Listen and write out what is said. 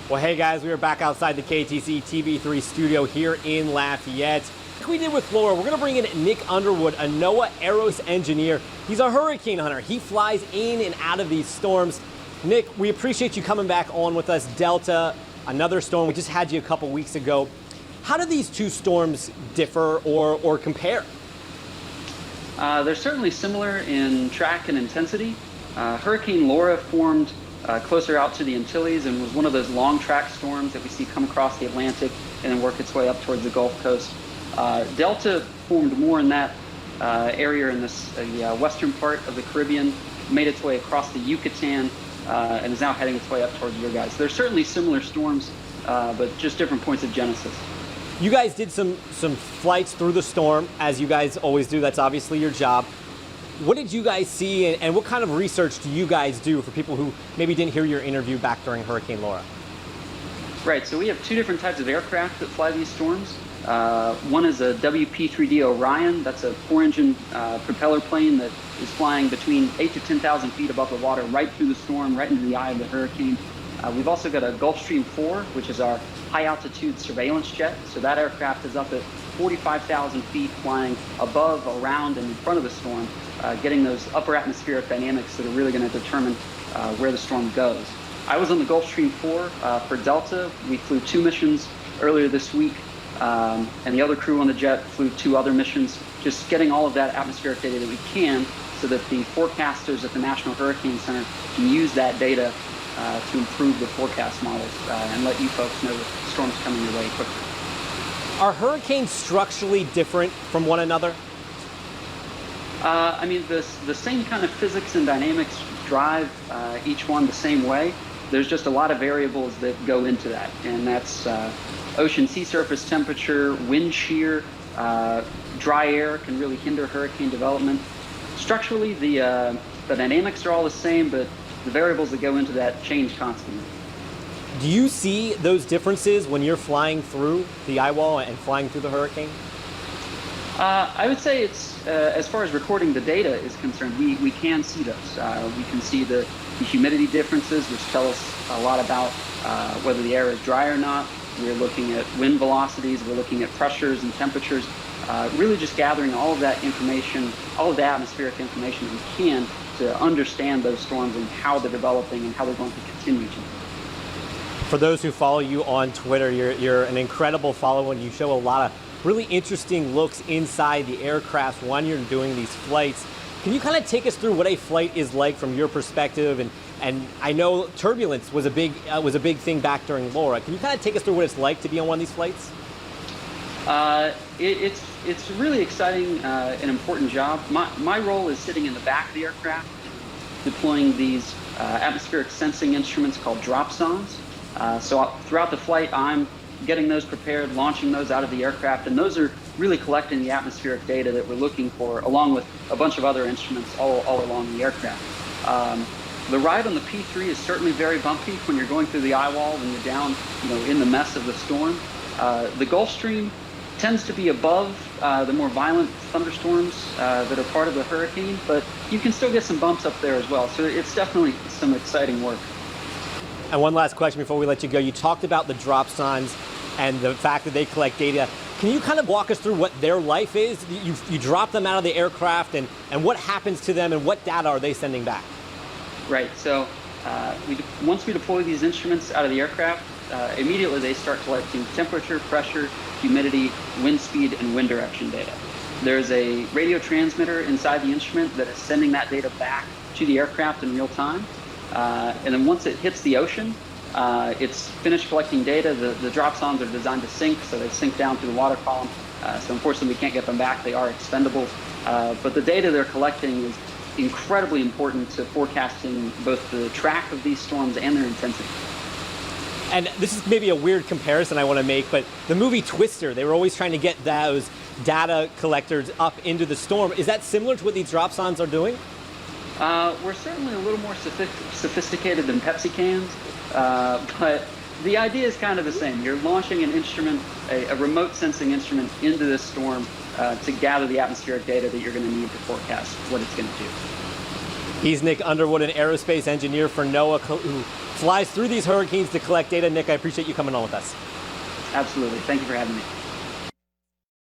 Well, hey guys, we are back outside the KTC TV3 studio here in Lafayette. Like we did with Laura, we're gonna bring in Nick Underwood, a NOAA Aeros engineer. He's a hurricane hunter. He flies in and out of these storms. Nick, we appreciate you coming back on with us. Delta, another storm. We just had you a couple weeks ago. How do these two storms differ or compare? They're certainly similar in track and intensity. Hurricane Laura formed closer out to the Antilles and was one of those long track storms that we see come across the Atlantic and then work its way up towards the Gulf Coast. Delta formed more in that area in the western part of the Caribbean, made its way across the Yucatan, and is now heading its way up towards your guys. They're certainly similar storms, but just different points of genesis. You guys did some flights through the storm, as you guys always do. That's obviously your job. What did you guys see, and what kind of research do you guys do for people who maybe didn't hear your interview back during Hurricane Laura? Right, so we have two different types of aircraft that fly these storms. One is a WP-3D Orion. That's a 4-engine propeller plane that is flying between 8,000 to 10,000 feet above the water, right through the storm, right into the eye of the hurricane. We've also got a Gulfstream 4, which is our high-altitude surveillance jet. So that aircraft is up at 45,000 feet, flying above, around, and in front of the storm, getting those upper atmospheric dynamics that are really going to determine where the storm goes. I was on the Gulfstream 4 for Delta. We flew 2 missions earlier this week, and the other crew on the jet flew 2 other missions, just getting all of that atmospheric data that we can so that the forecasters at the National Hurricane Center can use that data to improve the forecast models and let you folks know that storms coming your way quicker. Are hurricanes structurally different from one another? I mean, the same kind of physics and dynamics drive each one the same way. There's just a lot of variables that go into that, and that's ocean sea surface temperature, wind shear, dry air can really hinder hurricane development. Structurally, the dynamics are all the same, but the variables that go into that change constantly. Do you see those differences when you're flying through the eye wall and flying through the hurricane? I would say it's, as far as recording the data is concerned, we can see those. We can see the humidity differences, which tell us a lot about whether the air is dry or not. We're looking at wind velocities, we're looking at pressures and temperatures, really just gathering all of that information, all of the atmospheric information that we can to understand those storms and how they're developing and how they're going to continue to. For those who follow you on Twitter, you're an incredible follower, and you show a lot of really interesting looks inside the aircraft when you're doing these flights. Can you kind of take us through what a flight is like from your perspective? And I know turbulence was a big thing back during Laura. Can you kind of take us through what it's like to be on one of these flights? It's really exciting and important job. My role is sitting in the back of the aircraft, deploying these atmospheric sensing instruments called dropsondes. So throughout the flight, I'm getting those prepared, launching those out of the aircraft, and those are really collecting the atmospheric data that we're looking for, along with a bunch of other instruments all along the aircraft. The ride on the P3 is certainly very bumpy when you're going through the eye wall, when you're down, in the mess of the storm. The Gulfstream tends to be above the more violent thunderstorms that are part of the hurricane, but you can still get some bumps up there as well. So it's definitely some exciting work. And one last question before we let you go. You talked about the dropsondes and the fact that they collect data. Can you kind of walk us through what their life is? You drop them out of the aircraft, and what happens to them, and what data are they sending back? Right, so once we deploy these instruments out of the aircraft, immediately they start collecting temperature, pressure, humidity, wind speed, and wind direction data. There's a radio transmitter inside the instrument that is sending that data back to the aircraft in real time. And then once it hits the ocean, it's finished collecting data. The dropsondes are designed to sink, so they sink down through the water column. So unfortunately, we can't get them back. They are expendable. But the data they're collecting is incredibly important to forecasting both the track of these storms and their intensity. And this is maybe a weird comparison I want to make, but the movie Twister, they were always trying to get those data collectors up into the storm. Is that similar to what these dropsondes are doing? We're certainly a little more sophisticated than Pepsi cans, but the idea is kind of the same. You're launching an instrument, a remote sensing instrument, into this storm to gather the atmospheric data that you're going to need to forecast what it's going to do. He's Nick Underwood, an aerospace engineer for NOAA, who flies through these hurricanes to collect data. Nick, I appreciate you coming on with us. Absolutely. Thank you for having me.